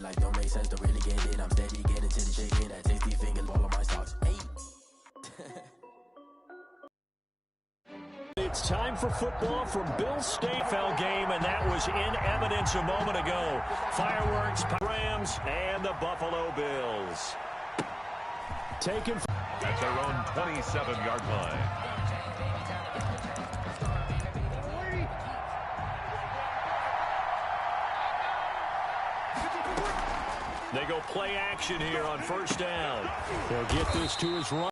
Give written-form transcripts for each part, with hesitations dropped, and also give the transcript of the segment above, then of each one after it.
Like don't make sense to really get it. I'm steady getting to the chicken. That tasty fingers all on my socks. Hey. It's time for football from Bill State. Fell game, and that was in evidence a moment ago. Fireworks, Rams, and the Buffalo Bills. Taken at their own 27-yard line. They go play action here on first down. They'll get this to his right.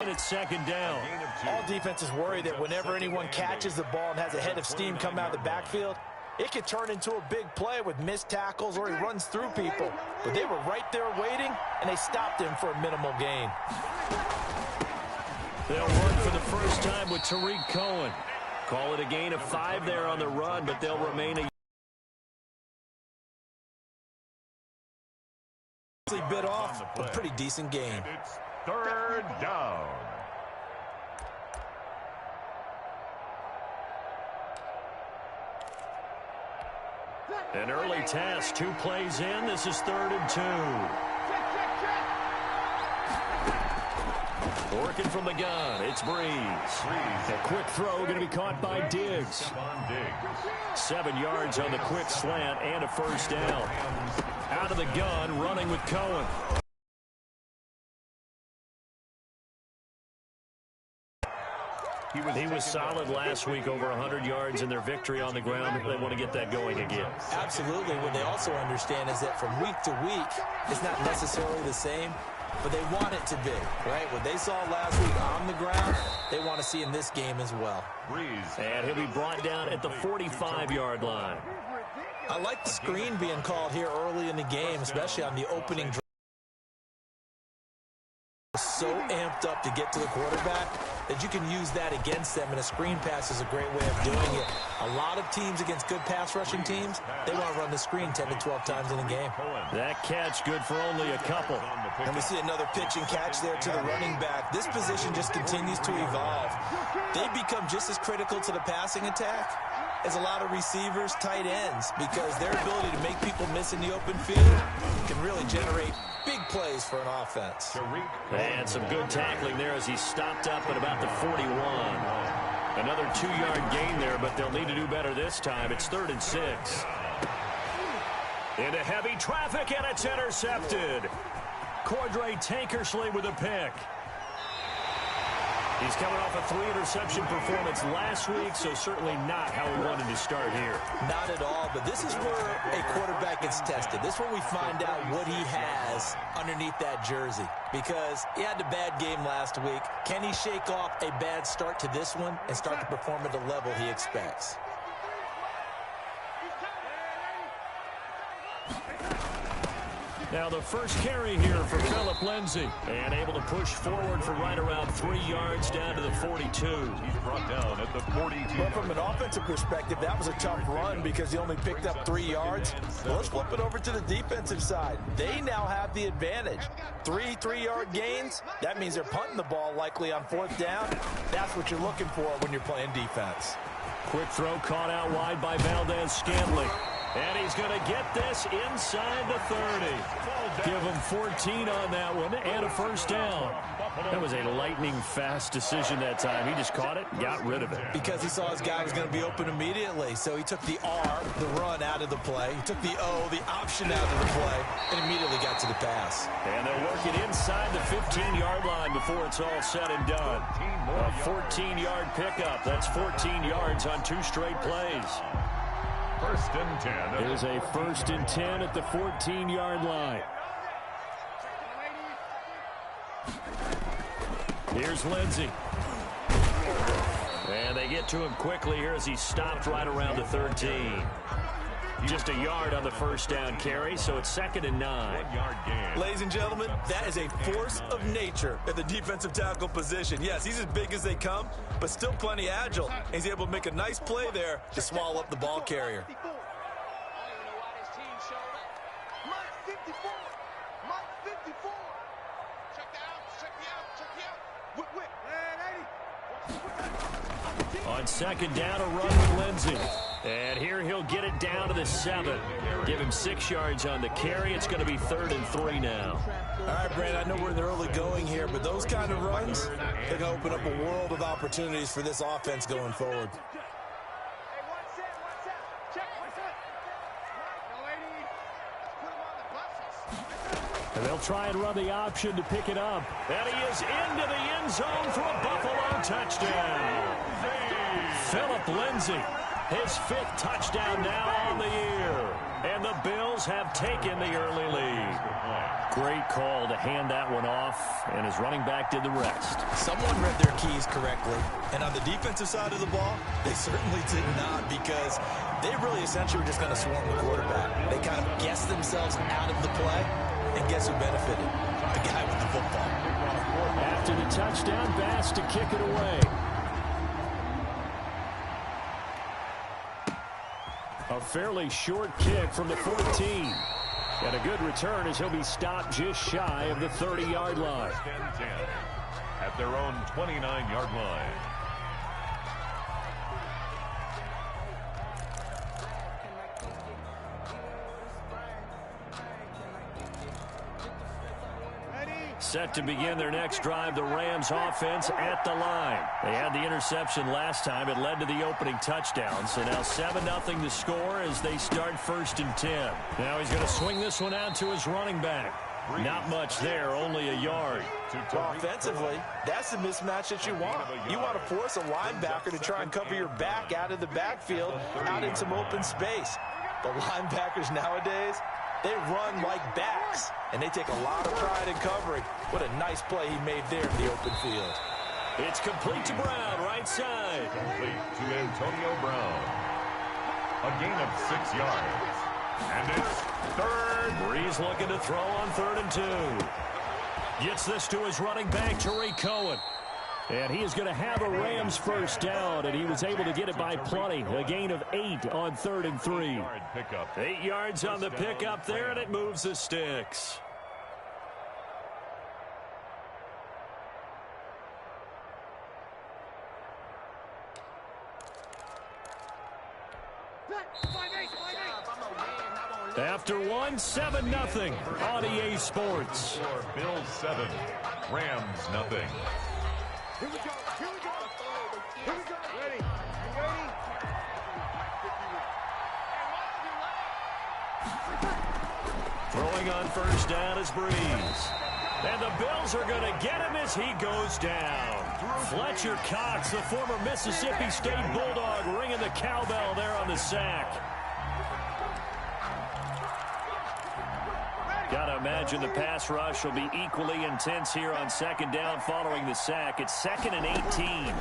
It's second down. All defenses worry that whenever anyone catches the ball and has a head of steam come out of the backfield, it could turn into a big play with missed tackles or he runs through people. But they were right there waiting, and they stopped him for a minimal gain. They'll run for the first time with Tariq Cohen. Call it a gain of 5 there on the run, but they'll remain a bit off, a pretty decent game. It's third down. An early task, 2 plays in. This is 3rd and 2. Working from the gun, it's Breeze. A quick throw going to be caught by Diggs. 7 yards on the quick slant and a first down. Out of the gun, running with Cohen. He was solid last week, over 100 yards in their victory on the ground. They want to get that going again. Absolutely. What they also understand is that from week to week, it's not necessarily the same, but they want it to be, right? What they saw last week on the ground, they want to see in this game as well. And he'll be brought down at the 45-yard line. I like the screen being called here early in the game, especially on the opening drive. So amped up to get to the quarterback that you can use that against them, and a screen pass is a great way of doing it. A lot of teams against good pass rushing teams, they want to run the screen 10 to 12 times in a game. That catch good for only a couple. And we see another pitch and catch there to the running back. This position just continues to evolve. They become just as critical to the passing attack as a lot of receivers, tight ends, because their ability to make people miss in the open field can really generate big plays for an offense. And some good tackling there as he stopped up at about the 41. Another 2-yard gain there, but they'll need to do better this time. It's 3rd and 6. Into heavy traffic, and it's intercepted. Cordray Tankersley with a pick. He's coming off a 3-interception performance last week, so certainly not how we wanted to start here. Not at all, but this is where a quarterback gets tested. This is where we find out what he has underneath that jersey, because he had a bad game last week. Can he shake off a bad start to this one and start to perform at the level he expects? Now the first carry here for Phillip Lindsay, and able to push forward for right around 3 yards down to the 42. He's brought down at the 42. But from an offensive perspective, that was a tough run because he only picked up 3 yards. Well, let's flip it over to the defensive side. They now have the advantage. 3 3-yard gains, that means they're punting the ball likely on 4th down. That's what you're looking for when you're playing defense. Quick throw caught out wide by Valdez-Scantling. And he's going to get this inside the 30. Give him 14 on that one and a first down. That was a lightning-fast decision that time. He just caught it and got rid of it. Because he saw his guy was going to be open immediately. So he took the R, the run, out of the play. He took the O, the option, out of the play, and immediately got to the pass. And they'll work it inside the 15-yard line before it's all said and done. A 14-yard pickup. That's 14 yards on 2 straight plays. 1st and 10. There's a 1st and 10 at the 14-yard line. Here's Lindsay. And they get to him quickly here as he stopped right around the 13. Just a yard on the first down carry, so it's 2nd and 9. 1-yard gain. Ladies and gentlemen, that is a force of nature at the defensive tackle position. Yes, he's as big as they come, but still plenty agile. He's able to make a nice play there to swallow up the ball carrier. On 2nd down, a run with Lindsay. And here he'll get it down to the 7. Give him 6 yards on the carry. It's going to be 3rd and 3 now. All right, Brad, I know we're in the early going here, but those kind of runs, they can open up a world of opportunities for this offense going forward. And they'll try and run the option to pick it up. And he is into the end zone for a Buffalo touchdown. Phillip Lindsay, his 5th touchdown now on the year. And the Bills have taken the early lead. Great call to hand that one off, and his running back did the rest. Someone read their keys correctly. And on the defensive side of the ball, they certainly did not, because they really essentially were just going to swarm the quarterback. They kind of guessed themselves out of the play, and guess who benefited? The guy with the football. After the touchdown, Bass to kick it away. A fairly short kick from the 14. And a good return as he'll be stopped just shy of the 30-yard line. 10-10 at their own 29-yard line. Set to begin their next drive, the Rams offense at the line. They had the interception last time. It led to the opening touchdown. So now 7-0 the score as they start 1st and 10. Now he's going to swing this one out to his running back. Not much there, only a yard. Well, offensively, that's the mismatch that you want. You want to force a linebacker to try and cover your back out of the backfield, out in some open space. The linebackers nowadays, they run like backs, and they take a lot of pride in covering. What a nice play he made there in the open field. It's complete to Brown, right side. Complete to Antonio Brown. A gain of 6 yards. And it's 3rd. Breeze looking to throw on 3rd and 2. Gets this to his running back, Tariq Cohen. And he is going to have a Rams first down, and he was able to get it by plenty. A gain of 8 on 3rd and 3. 8 yards on the pickup there, and it moves the sticks. After 7-0 on EA Sports. Bills 7, Rams nothing. Here we go. Here we go. Here we go. Ready. You ready? Throwing on first down is Breeze. And the Bills are going to get him as he goes down. Fletcher Cox, the former Mississippi State Bulldog, ringing the cowbell there on the sack. Got to imagine the pass rush will be equally intense here on 2nd down following the sack. It's 2nd and 18.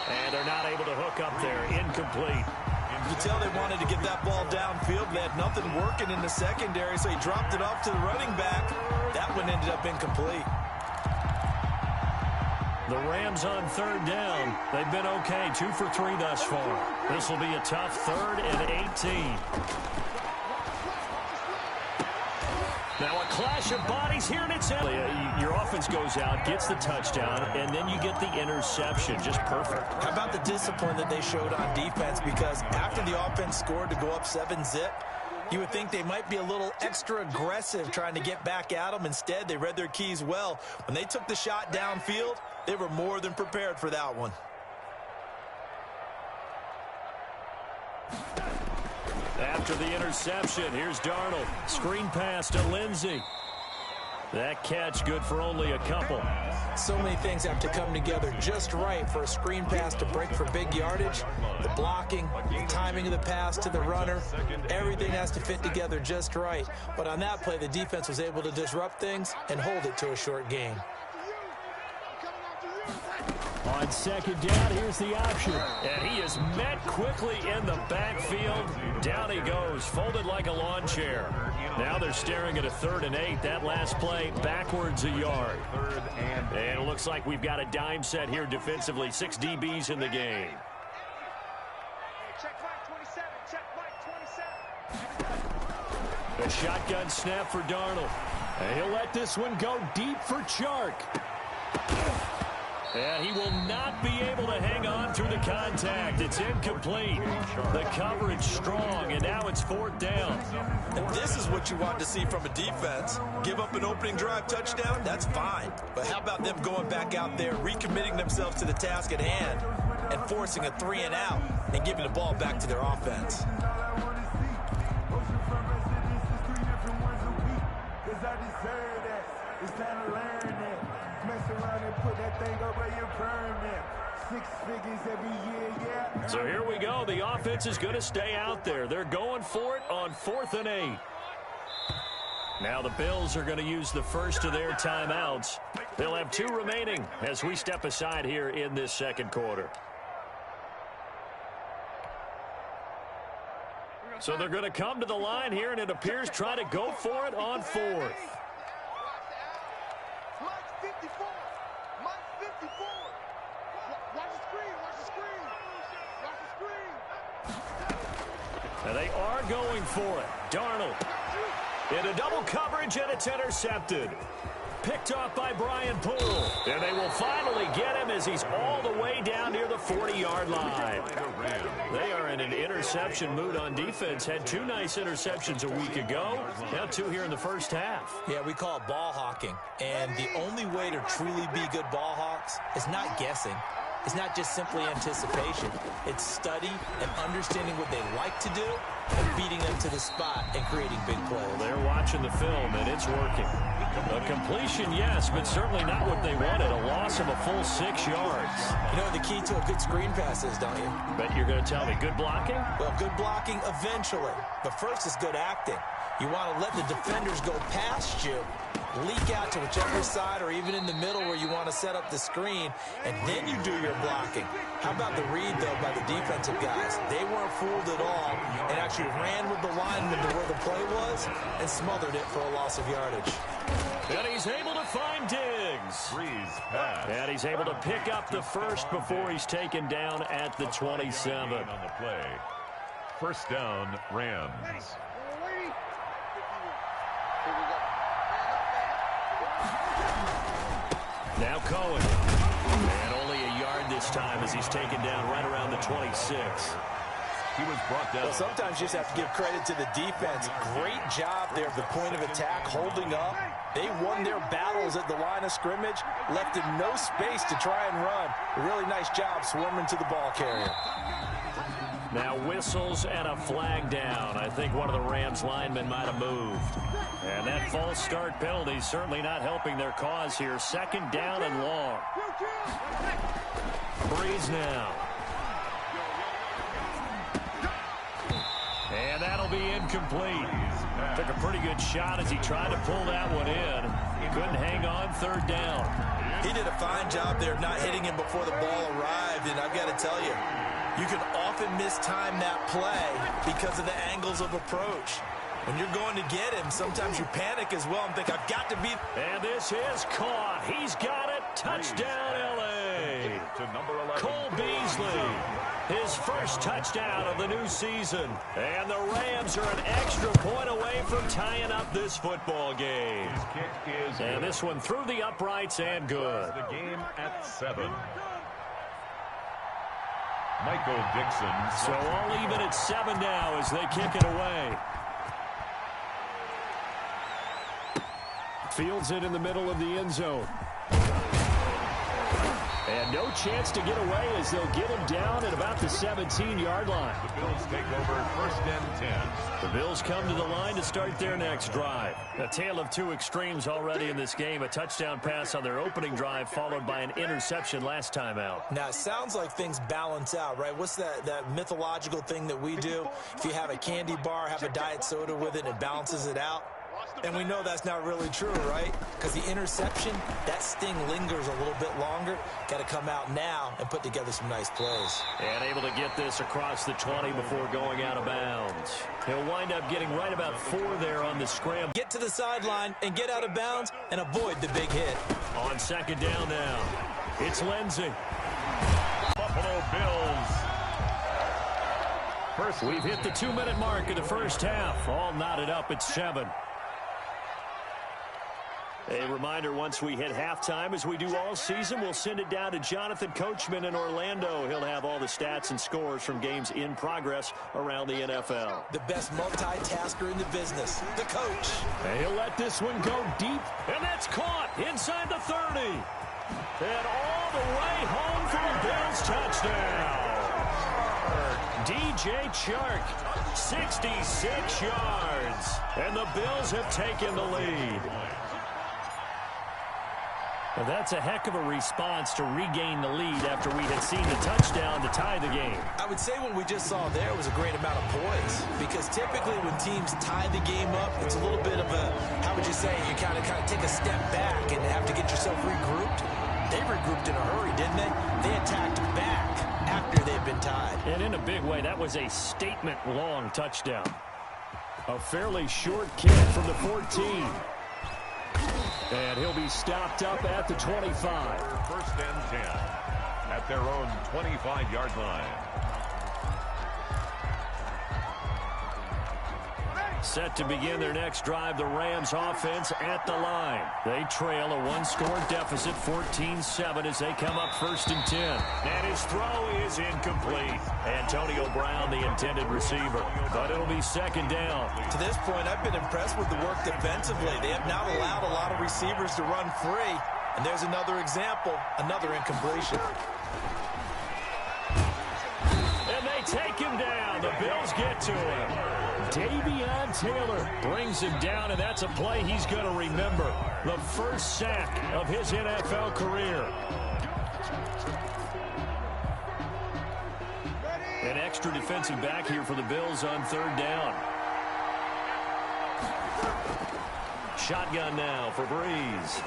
And they're not able to hook up there. Incomplete. You can tell they wanted to get that ball downfield. They had nothing working in the secondary, so he dropped it off to the running back. That one ended up incomplete. The Rams on 3rd down. They've been okay. 2 for 3 thus far. This will be a tough 3rd and 18. Now a clash of bodies here, and it's your offense goes out, gets the touchdown, and then you get the interception. Just perfect. How about the discipline that they showed on defense? Because after the offense scored to go up 7-zip, you would think they might be a little extra aggressive trying to get back at them. Instead, they read their keys well. When they took the shot downfield, they were more than prepared for that one. After the interception, here's Darnold. Screen pass to Lindsay. That catch good for only a couple. So many things have to come together just right for a screen pass to break for big yardage. The blocking, the timing of the pass to the runner, everything has to fit together just right. But on that play, the defense was able to disrupt things and hold it to a short gain. On 2nd down, here's the option. And he is met quickly in the backfield. Down he goes, folded like a lawn chair. Now they're staring at a 3rd and 8. That last play, backwards a yard. And it looks like we've got a dime set here defensively. 6 DBs in the game. Check back 27. Check back 27. A shotgun snap for Darnold. And he'll let this one go deep for Chark. And he will not be able to hang on through the contact. It's incomplete. The coverage strong, and now it's 4th down. And this is what you want to see from a defense. Give up an opening drive touchdown, that's fine. But how about them going back out there, recommitting themselves to the task at hand, and forcing a 3-and-out, and giving the ball back to their offense. It's time to learn that. Mess around and put that thing over your permit. 6 figures every year, yeah. So here we go. The offense is going to stay out there. They're going for it on 4th and 8. Now the Bills are going to use the first of their timeouts. They'll have 2 remaining as we step aside here in this second quarter. So they're going to come to the line here, and it appears try to go for it on 4th. And they are going for it. Darnold into double coverage, and it's intercepted. Picked off by Brian Poole. And they will finally get him as he's all the way down near the 40-yard line. They are in an interception mood on defense. Had 2 nice interceptions a week ago. Now 2 here in the first half. Yeah, we call it ball hawking. And the only way to truly be good ball hawks is not guessing. It's not just simply anticipation. It's study and understanding what they like to do and beating them to the spot and creating big plays. Well, they're watching the film, and it's working. A completion, yes, but certainly not what they wanted. A loss of a full 6 yards. You know what the key to a good screen pass is, don't you? Bet you're going to tell me good blocking? Well, good blocking eventually. But first is good acting. You want to let the defenders go past you, leak out to whichever side or even in the middle where you want to set up the screen, and then you do your blocking. How about the read, though, by the defensive guys? They weren't fooled at all and actually ran with the lineman to where the play was and smothered it for a loss of yardage. And he's able to find Diggs. And he's able to pick up the first before he's taken down at the 27. On the play. First down, Rams. Now Cohen. And only a yard this time as he's taken down right around the 26. He was brought down. Well, sometimes you just have to give credit to the defense. Great job there at the point of attack, holding up. They won their battles at the line of scrimmage, left in no space to try and run. A really nice job swarming to the ball carrier. Now whistles and a flag down. I think one of the Rams linemen might have moved. And that false start penalty certainly not helping their cause here. Second down and long. Breeze now. And that'll be incomplete. Took a pretty good shot as he tried to pull that one in. Couldn't hang on third down. He did a fine job there not hitting him before the ball arrived. And I've got to tell you, you can often mistime that play because of the angles of approach. When you're going to get him, sometimes you panic as well and think, I've got to be. And this is caught. He's got it. Touchdown, L.A. Cole Beasley. His first touchdown of the new season. And the Rams are an extra point away from tying up this football game. And this one through the uprights and good. The game at 7. Michael Dixon. So all even at 7 now as they kick it away. Fields it in the middle of the end zone. And no chance to get away as they'll get him down at about the 17-yard line. The Bills take over first and 10. The Bills come to the line to start their next drive. A tale of 2 extremes already in this game. A touchdown pass on their opening drive followed by an interception last time out. Now, it sounds like things balance out, right? What's that mythological thing that we do? If you have a candy bar, have a diet soda with it, it balances it out. And we know that's not really true, right? Because the interception, that sting lingers a little bit longer. Got to come out now and put together some nice plays. And able to get this across the 20 before going out of bounds. He'll wind up getting right about 4 there on the scramble. Get to the sideline and get out of bounds and avoid the big hit. On second down now, it's Lindsey. Buffalo Bills. We've hit the 2-minute mark of the first half. All knotted up at 7. A reminder, once we hit halftime, as we do all season, we'll send it down to Jonathan Coachman in Orlando. He'll have all the stats and scores from games in progress around the NFL. The best multitasker in the business, the coach. And he'll let this one go deep, and that's caught inside the 30. And all the way home for a Bills touchdown. DJ Chark, 66 yards. And the Bills have taken the lead. Well, that's a heck of a response to regain the lead after we had seen the touchdown to tie the game. I would say what we just saw there was a great amount of poise, because typically when teams tie the game up, it's a little bit of a, how would you say, you kind of take a step back and have to get yourself regrouped. They regrouped in a hurry, didn't they? They attacked back after they'd been tied. And in a big way, that was a statement-long touchdown. A fairly short kick from the 14. And he'll be stopped up at the 25. First and 10 at their own 25-yard line. Set to begin their next drive, the Rams offense at the line. They trail a one-score deficit, 14-7, as they come up first and 10. And his throw is incomplete. Antonio Brown, the intended receiver. But it'll be second down. To this point, I've been impressed with the work defensively. They have not allowed a lot of receivers to run free. And there's another example, another incompletion. And they take him down. The Bills get to him. Davion Taylor brings him down, and that's a play he's going to remember. The first sack of his NFL career. An extra defensive back here for the Bills on third down. Shotgun now for Breeze.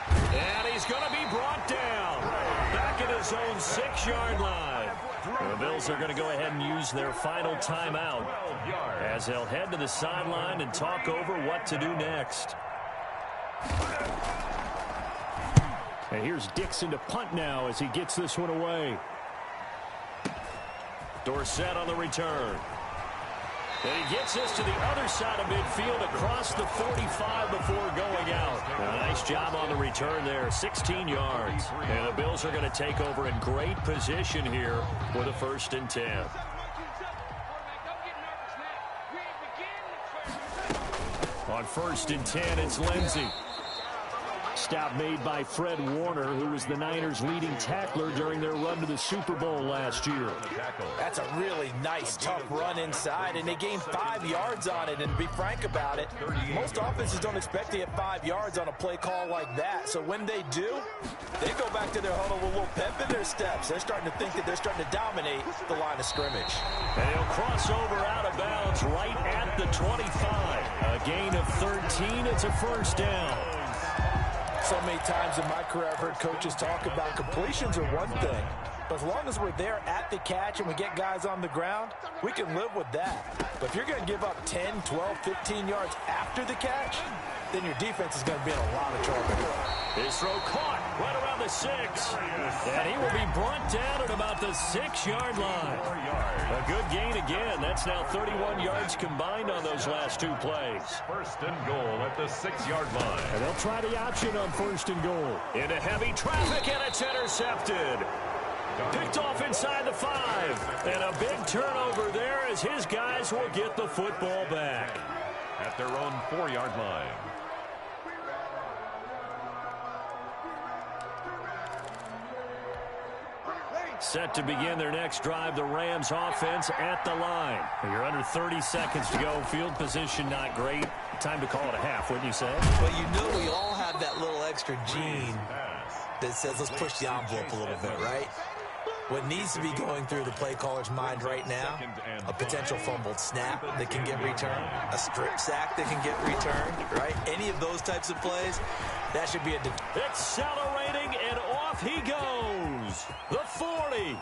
And he's going to be brought down. Back at his own 6-yard line. The Bills are going to go ahead and use their final timeout as they'll head to the sideline and talk over what to do next. And here's Dixon to punt now as he gets this one away. Dorsett on the return. And he gets this to the other side of midfield across the 45 before going out. A nice job on the return there, 16 yards. And the Bills are going to take over in great position here with a first and 10. On first and 10, it's Lindsey. Stop made by Fred Warner, who was the Niners' leading tackler during their run to the Super Bowl last year. That's a really nice, tough run inside, and they gained 5 yards on it. And to be frank about it, most offenses don't expect to get 5 yards on a play call like that. So when they do, they go back to their huddle with a little pep in their steps. They're starting to think that they're starting to dominate the line of scrimmage. And he'll cross over out of bounds right at the 25. A gain of 13. It's a first down. So many times in my career I've heard coaches talk about completions are one thing, but as long as we're there at the catch and we get guys on the ground, we can live with that. But if you're going to give up 10, 12, 15 yards after the catch, then your defense is going to be in a lot of trouble. His throw caught right around the 6. And he will be brought down at about the 6-yard line. A good gain again. That's now 31 yards combined on those last 2 plays. First and goal at the 6-yard line. And they'll try the option on first and goal. Into heavy traffic, and it's intercepted. Picked off inside the 5. And a big turnover there as his guys will get the football back. At their own 4-yard line. Set to begin their next drive, the Rams offense at the line. You're under 30 seconds to go. Field position not great. Time to call it a half, wouldn't you say? Well, you know we all have that little extra gene that says let's push the envelope a little bit, right? What needs to be going through the play caller's mind right now, a potential fumbled snap that can get returned, a strip sack that can get returned, right? Any of those types of plays, that should be a... Accelerating, and off he goes. The 40,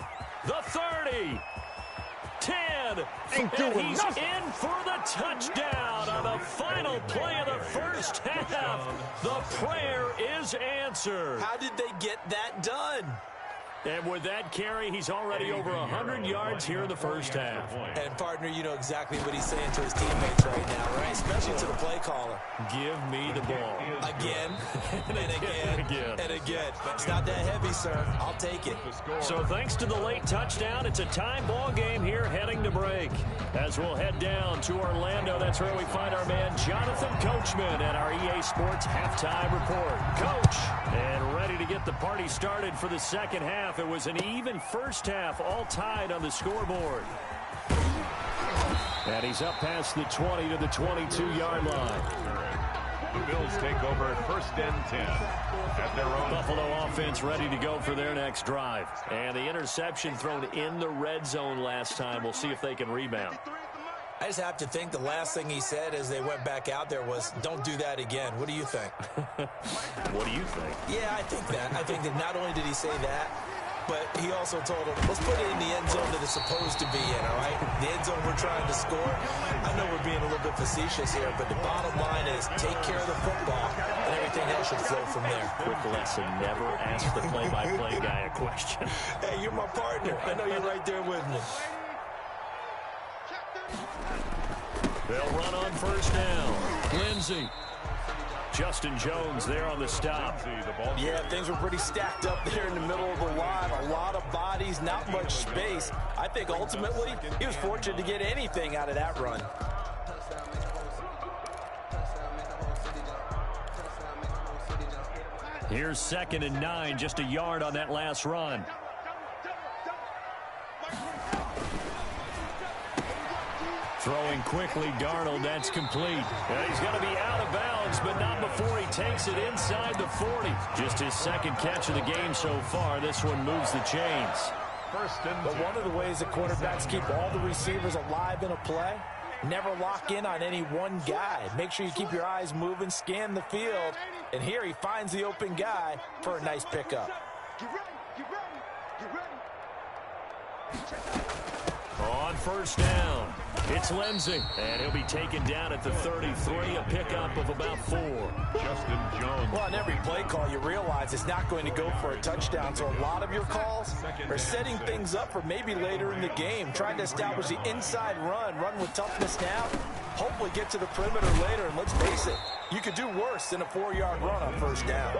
the 30, 10, and he's in for the touchdown on the final play of the first half. The prayer is answered. How did they get that done? And with that carry, he's already over 100 yards here in the first half. And, partner, you know exactly what he's saying to his teammates right now, right? Especially to the play caller. Give me the ball. Again, and again, and again. It's not that heavy, sir. I'll take it. So thanks to the late touchdown, it's a tie ball game here heading to break. As we'll head down to Orlando, that's where we find our man Jonathan Coachman at our EA Sports Halftime Report. Coach, and ready to get the party started for the second half. It was an even first half, all tied on the scoreboard. And he's up past the 20 to the 22-yard line. The Bills take over first and 10 at their own. Buffalo offense ready to go for their next drive. And the interception thrown in the red zone last time. We'll see if they can rebound. I just have to think the last thing he said as they went back out there was, don't do that again. What do you think? What do you think? Yeah, I think that. I think that not only did he say that, but he also told him, let's put it in the end zone that it's supposed to be in, all right? The end zone we're trying to score. I know we're being a little bit facetious here, but the bottom line is take care of the football, and everything else should flow from there. Quick lesson, never ask the play-by-play guy a question. Hey, you're my partner. I know you're right there with me. They'll run on first down. Lindsey. Justin Jones there on the stop. Yeah, things were pretty stacked up there in the middle of the line. A lot of bodies, not much space. I think ultimately he was fortunate to get anything out of that run. Here's 2nd and 9, just a yard on that last run. Throwing quickly, Darnold, that's complete. And he's going to be out of bounds, but not before he takes it inside the 40. Just his second catch of the game so far. This one moves the chains. But one of the ways that quarterbacks keep all the receivers alive in a play, never lock in on any one guy. Make sure you keep your eyes moving, scan the field, and here he finds the open guy for a nice pickup. On first down, it's Lindsey, and he'll be taken down at the 33, a pickup of about 4. Justin Jones. Well, on every play call, you realize it's not going to go for a touchdown, so a lot of your calls are setting things up for maybe later in the game, trying to establish the inside run with toughness now, hopefully get to the perimeter later, and let's face it, you could do worse than a 4-yard run on first down.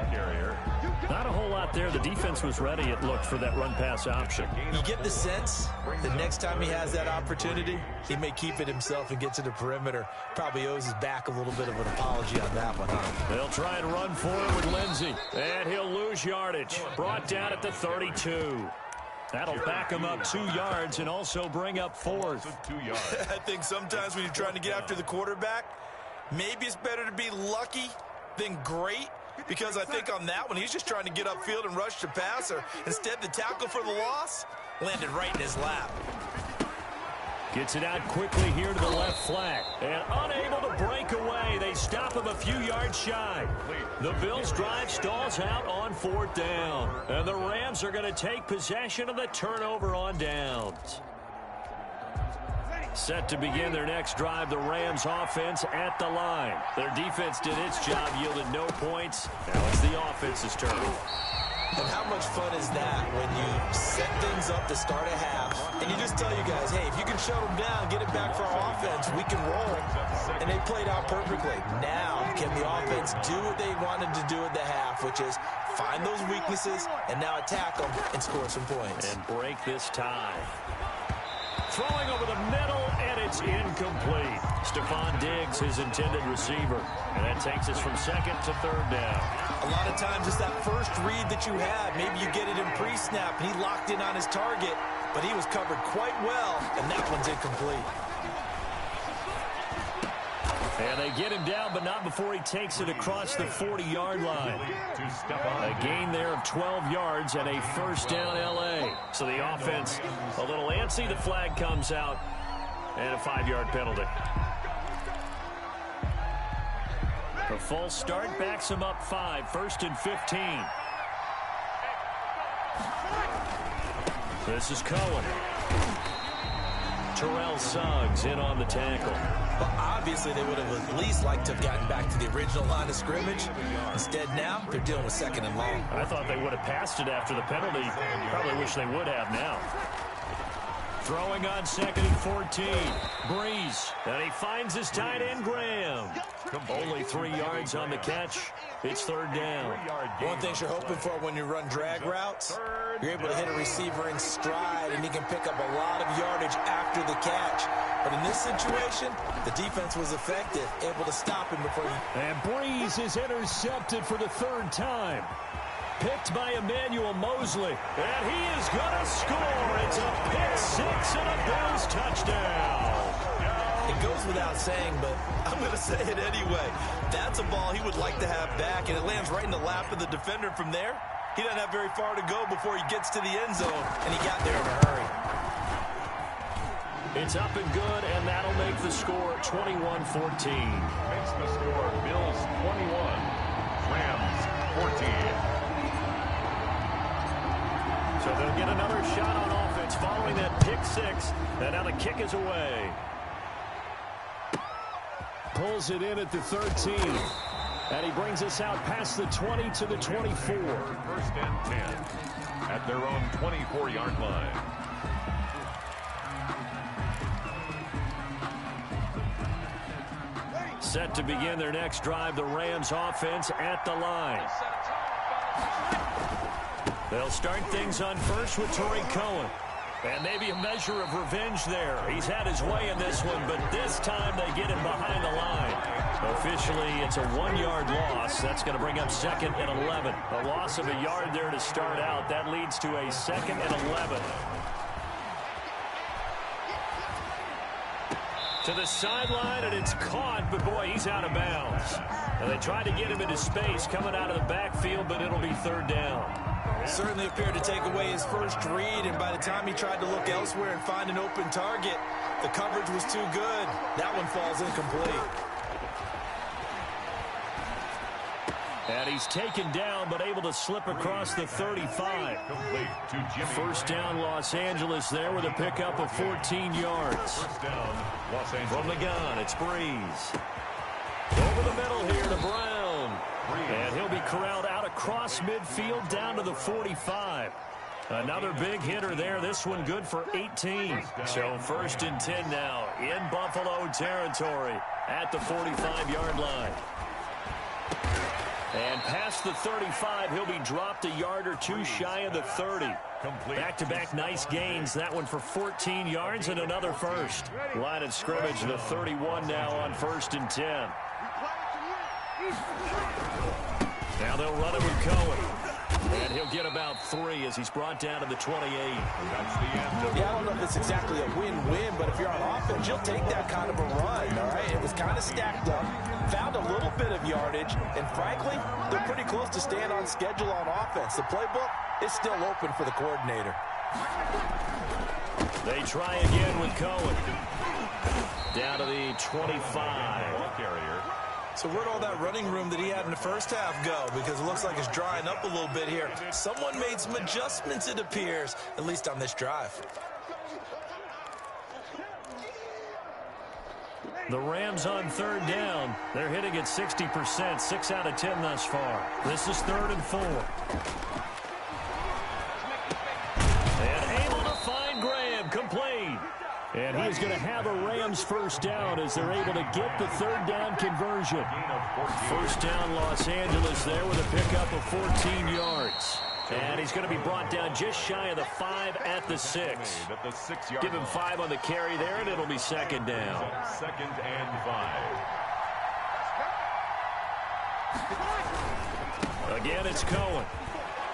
Not a whole lot there. The defense was ready, it looked, for that run-pass option. You get the sense the next time he has that opportunity, he may keep it himself and get to the perimeter. Probably owes his back a little bit of an apology on that one, huh? They'll try and run for it with Lindsey, and he'll lose yardage. Brought down at the 32. That'll back him up 2 yards and also bring up 4th. 2 yards. I think sometimes when you're trying to get after the quarterback, maybe it's better to be lucky than great, because I think on that one, he's just trying to get upfield and rush the passer. Instead, the tackle for the loss landed right in his lap. Gets it out quickly here to the left flat. And unable to break away. They stop him a few yards shy. The Bills' drive stalls out on 4th down. And the Rams are going to take possession of the turnover on downs. Set to begin their next drive, the Rams offense at the line. Their defense did its job, yielded no points. Now it's the offense's turn. And how much fun is that when you set things up to start a half, and you just tell you guys, hey, if you can shut them down, get it back for our offense, we can roll. And they played out perfectly. Now, can the offense do what they wanted to do at the half, which is find those weaknesses and now attack them and score some points. And break this tie. Throwing over the middle, and it's incomplete. Stephon Diggs, his intended receiver. And that takes us from 2nd to 3rd down. A lot of times it's that first read that you have. Maybe you get it in pre-snap, and he locked in on his target, but he was covered quite well, and that one's incomplete. And they get him down, but not before he takes it across the 40-yard line. A gain there of 12 yards and a first down L.A. So the offense a little antsy. The flag comes out, and a 5-yard penalty. A false start backs him up 5, 1st and 15. This is Cohen. Terrell Suggs in on the tackle. Well, obviously, they would have at least liked to have gotten back to the original line of scrimmage. Instead, now, they're dealing with 2nd and long. I thought they would have passed it after the penalty. Probably wish they would have now. Throwing on 2nd and 14. Breeze. And he finds his tight end, Graham. Only 3 yards on the catch. It's 3rd down. One thing you're hoping for when you run drag routes, you're able to hit a receiver in stride, and he can pick up a lot of yardage after the catch. But in this situation, the defense was effective, able to stop him before he... And Breeze is intercepted for the 3rd time. Picked by Emmanuel Mosley. And he is going to score. It's a pick 6 and a Bills touchdown. It goes without saying, but I'm going to say it anyway. That's a ball he would like to have back, and it lands right in the lap of the defender from there. He doesn't have very far to go before he gets to the end zone, and he got there in a hurry. It's up and good, and that'll make the score 21-14. Makes the score Bills 21, Rams 14. So they'll get another shot on offense following that pick 6, and now the kick is away. Pulls it in at the 13. And he brings us out past the 20 to the 24. 1st and 10 at their own 24-yard line. Set to begin their next drive, the Rams offense at the line. They'll start things on first with Tariq Cohen. And maybe a measure of revenge there. He's had his way in this one, but this time they get him behind the line. Officially, it's a 1-yard loss. That's going to bring up 2nd and 11. A loss of a yard there to start out. That leads to a 2nd and 11. To the sideline, and it's caught, but boy, he's out of bounds. And they tried to get him into space coming out of the backfield, but it'll be 3rd down. Certainly appeared to take away his first read, and by the time he tried to look elsewhere and find an open target, the coverage was too good. That one falls incomplete. And he's taken down, but able to slip across the 35. Complete to Jimmy. 1st down, Los Angeles there with a pickup of 14 yards. 1st down, Los Angeles. From the gun, it's Breeze. Over the middle here to Brown. And he'll be corralled out across midfield down to the 45. Another big hitter there. This one good for 18. So 1st and 10 now in Buffalo territory at the 45-yard line. And past the 35, he'll be dropped a yard or 2 shy of the 30. Back-to-back nice gains. That one for 14 yards and another first. Line of scrimmage, the 31 now on 1st and 10. Now they'll run it with Cohen. And he'll get about 3 as he's brought down to the 28. That's the end of Yeah, I don't know if it's exactly a win-win, but if you're on offense, you'll take that kind of a run, all right? It was kind of stacked up, found a little bit of yardage, and frankly, they're pretty close to staying on schedule on offense. The playbook is still open for the coordinator. They try again with Cohen. Down to the 25. carrier. So where'd all that running room that he had in the first half go? Because it looks like it's drying up a little bit here. Someone made some adjustments, it appears, at least on this drive. The Rams on 3rd down. They're hitting at 60%, 6 out of 10 thus far. This is 3rd and 4. And able to find Graham, complete. And he is going to have a Rams 1st down as they're able to get the 3rd down conversion. 1st down, Los Angeles there with a pickup of 14 yards. And he's going to be brought down just shy of the 5 at the 6. Give him 5 on the carry there, and it'll be 2nd down. 2nd and 5. Again, it's Cohen.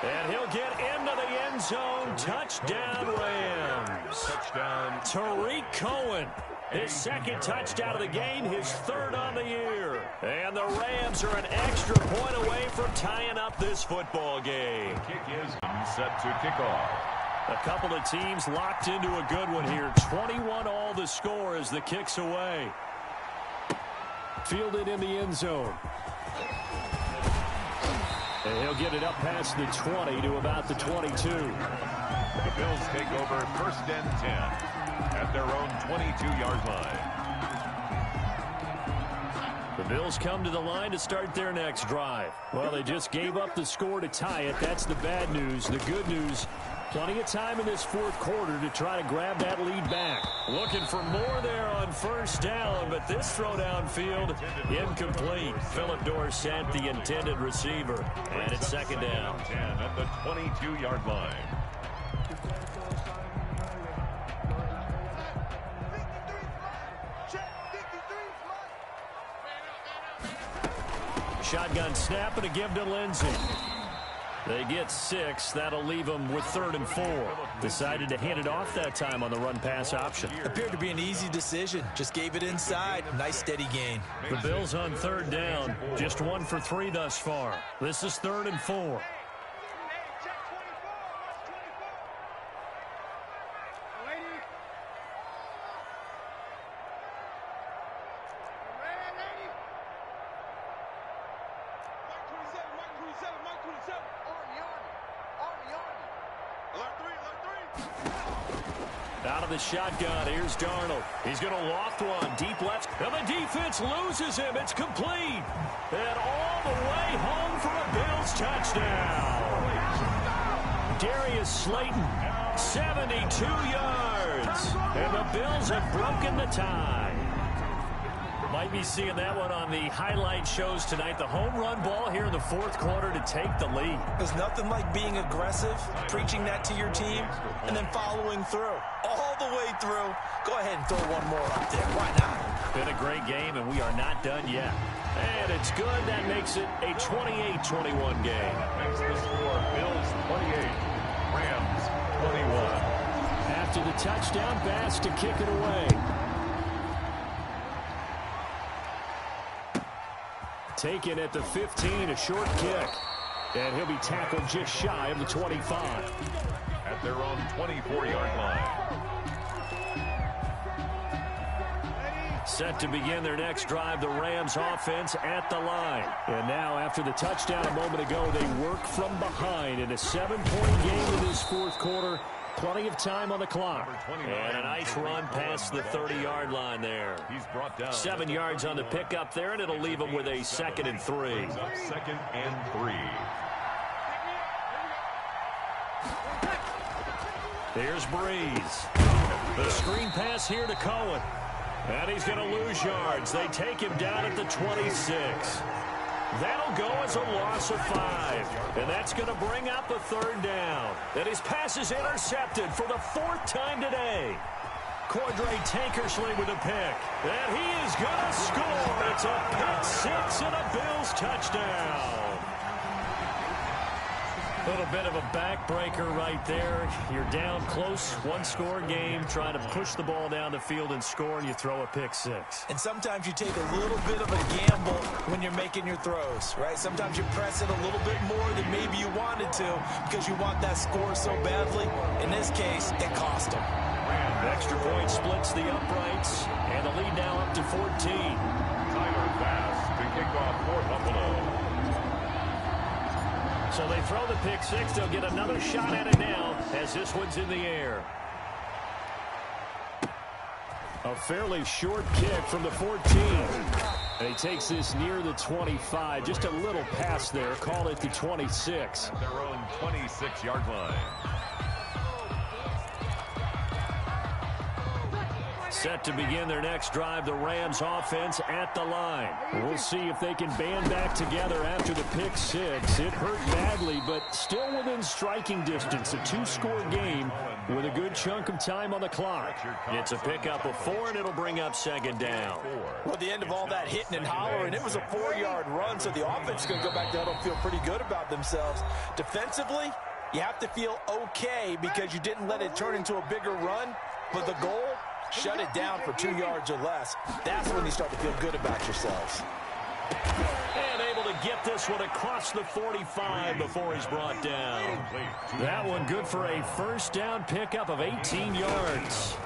And he'll get into the end zone. Touchdown, Rams. Touchdown. Tariq Cohen. His 2nd touchdown of the game, his 3rd on the year. And the Rams are an extra point away from tying up this football game. Kick is set to kick off. A couple of teams locked into a good one here. 21 all the score as the kick's away. Fielded in the end zone. And he'll get it up past the 20 to about the 22. The Bills take over 1st and 10. at their own 22-yard line. The Bills come to the line to start their next drive. Well, they just gave up the score to tie it. That's the bad news. The good news, plenty of time in this fourth quarter to try to grab that lead back. Looking for more there on first down, but this throw downfield, incomplete. Philip Dorsett, the intended receiver. And it's second down. 10 at the 22-yard line. Shotgun snap and a give to Lindsey. They get 6. That'll leave them with 3rd and 4. Decided to hand it off that time on the run-pass option. Appeared to be an easy decision. Just gave it inside. Nice steady gain. The Bills on 3rd down. Just 1 for 3 thus far. This is 3rd and 4. Out of the shotgun, here's Darnold. He's going to loft one, deep left, and the defense loses him. It's complete. And all the way home for a Bills touchdown. Darius Slayton, 72 yards. And the Bills have broken the tie. Might be seeing that one on the highlight shows tonight. The home run ball here in the fourth quarter to take the lead. There's nothing like being aggressive, preaching that to your team, and then following through. All the way through. Go ahead and throw one more up there. Why not? Been a great game, and we are not done yet. And it's good. That makes it a 28-21 game. Makes the score Bills 28, Rams 21. After the touchdown pass to kick it away. Taken at the 15, a short kick. And he'll be tackled just shy of the 25. At their own 24-yard line. Set to begin their next drive, the Rams offense at the line. And now, after the touchdown a moment ago, they work from behind in a 7-point game in this fourth quarter. Plenty of time on the clock. And a nice run past the 30-yard line there. He's brought down 7 yards on the pickup there, and it'll leave him with a 2nd and 3. 2nd and 3. Here's Breeze. The screen pass here to Cohen. And he's going to lose yards. They take him down at the 26. That'll go as a loss of 5. And that's going to bring up a 3rd down. And his pass is intercepted for the 4th time today. Cordray Tankersley with a pick. And he is going to score. It's a pick 6 and a Bills touchdown. A little bit of a backbreaker right there. You're down close, 1-score game, trying to push the ball down the field and score, and you throw a pick 6. And sometimes you take a little bit of a gamble when you're making your throws, right? Sometimes you press it a little bit more than maybe you wanted to because you want that score so badly. In this case, it cost them. Extra point splits the uprights, and the lead now up to 14. Tyler Bass to kick off for Buffalo. So they throw the pick 6. They'll get another shot at it now as this one's in the air. A fairly short kick from the 14. And he takes this near the 25. Just a little pass there. Call it the 26. At their own 26-yard line. Set to begin their next drive, the Rams offense at the line. We'll see if they can band back together after the pick 6. It hurt badly, but still within striking distance. A 2-score game with a good chunk of time on the clock. It's a pickup of 4, and it'll bring up 2nd down. Well, at the end of all that hitting and hollering, it was a 4-yard run, so the offense is going to go back there and feel pretty good about themselves. Defensively, you have to feel okay because you didn't let it turn into a bigger run, but the goal, shut it down for 2 yards or less. That's when you start to feel good about yourselves. And able to get this one across the 45 before he's brought down. That one good for a 1st down pickup of 18 yards.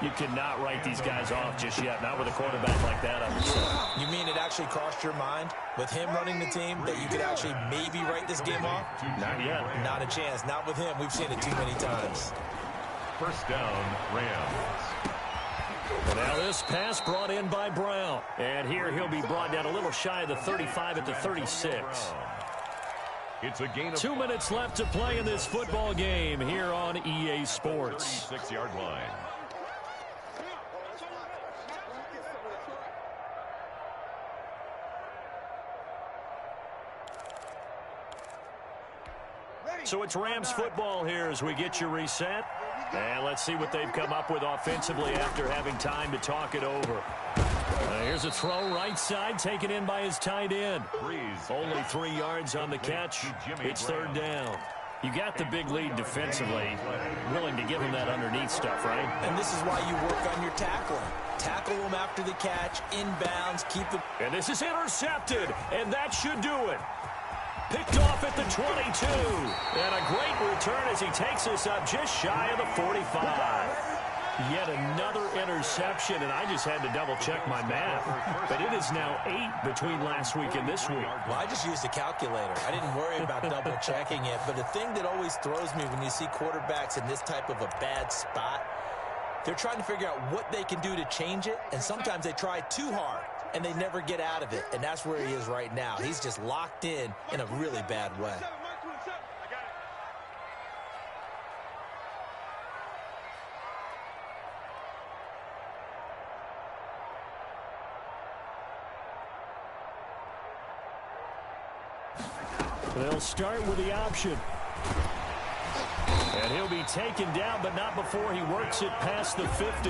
You cannot write these guys off just yet, not with a quarterback like that on the side. You mean it actually crossed your mind with him running the team that you could actually maybe write this game off? Not yet. Not a chance. Not with him. We've seen it too many times. 1st down, Rams. And now this pass brought in by Brown. And here he'll be brought down a little shy of the 35 at the 36. It's a gain of 2 minutes left to play in this football game here on EA Sports. 36-yard line. So it's Rams football here as we get you reset. And let's see what they've come up with offensively after having time to talk it over. Here's a throw right side, taken in by his tight end. Only 3 yards on the catch. It's third down. You got the big lead defensively. Willing to give him that underneath stuff, right? And this is why you work on your tackling. Tackle them after the catch, inbounds, keep it. And this is intercepted, and that should do it. Picked off at the 22. And a great return as he takes us up just shy of the 45. Yet another interception, and I just had to double-check my math. But it is now 8 between last week and this week. Well, I just used a calculator. I didn't worry about double-checking it. But the thing that always throws me when you see quarterbacks in this type of a bad spot, they're trying to figure out what they can do to change it, and sometimes they try too hard, and they never get out of it. And that's where he is right now. He's just locked in a really bad way. They'll start with the option. And he'll be taken down, but not before he works it past the 50.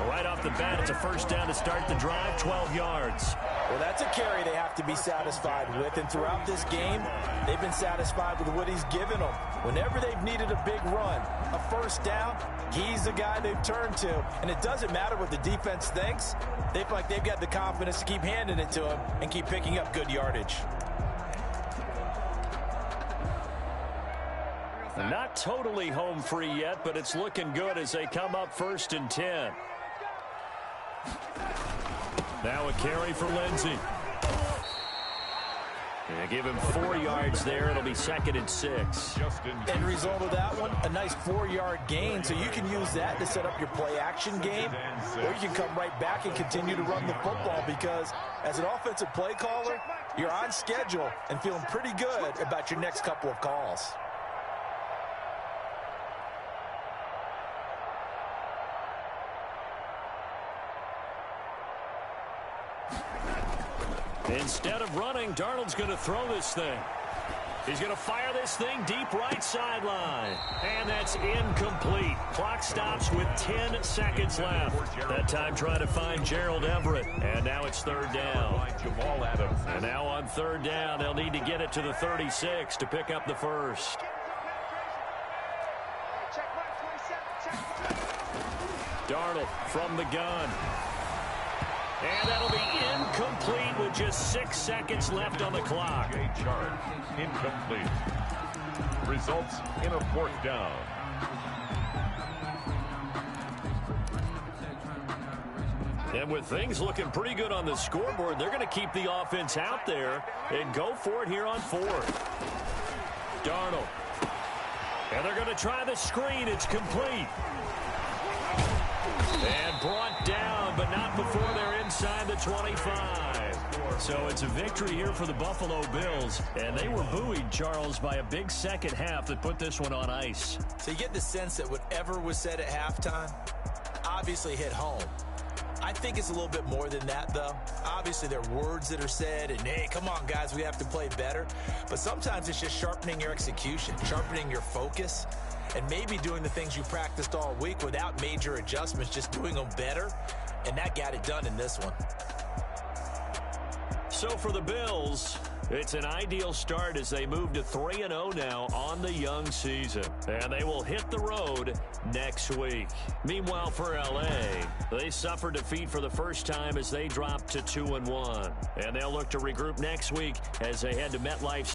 Right off the bat, it's a first down to start the drive, 12 yards. Well, that's a carry they have to be satisfied with. And throughout this game, they've been satisfied with what he's given them. Whenever they've needed a big run, a first down, he's the guy they've turned to. And it doesn't matter what the defense thinks. They feel like they've got the confidence to keep handing it to him and keep picking up good yardage. Not totally home free yet, but it's looking good as they come up 1st and 10. Now a carry for Lindsey. They give him 4 yards there. It'll be 2nd and 6. End result of that one, a nice 4-yard gain, so you can use that to set up your play-action game, or you can come right back and continue to run the football because as an offensive play caller, you're on schedule and feeling pretty good about your next couple of calls. Instead of running, Darnold's going to throw this thing. He's going to fire this thing deep right sideline. And that's incomplete. Clock stops with 10 seconds left. That time trying to find Gerald Everett. And now it's third down. And now on third down, they'll need to get it to the 36 to pick up the first. Darnold from the gun. And that'll be incomplete with just 6 seconds left on the clock. Charge incomplete. Results in a 4th down. And with things looking pretty good on the scoreboard, they're going to keep the offense out there and go for it here on 4th. Darnold. And they're going to try the screen. It's complete. And brought down, but not before they're inside the 25. So it's a victory here for the Buffalo Bills. And they were buoyed, Charles, by a big second half that put this one on ice. So you get the sense that whatever was said at halftime obviously hit home. I think it's a little bit more than that, though. Obviously, there are words that are said, and, hey, come on, guys, we have to play better. But sometimes it's just sharpening your execution, sharpening your focus, and maybe doing the things you practiced all week without major adjustments, just doing them better, and that got it done in this one. So for the Bills, it's an ideal start as they move to 3-0 now on the young season. And they will hit the road next week. Meanwhile, for L.A., they suffered defeat for the first time as they dropped to 2-1. And they'll look to regroup next week as they head to MetLife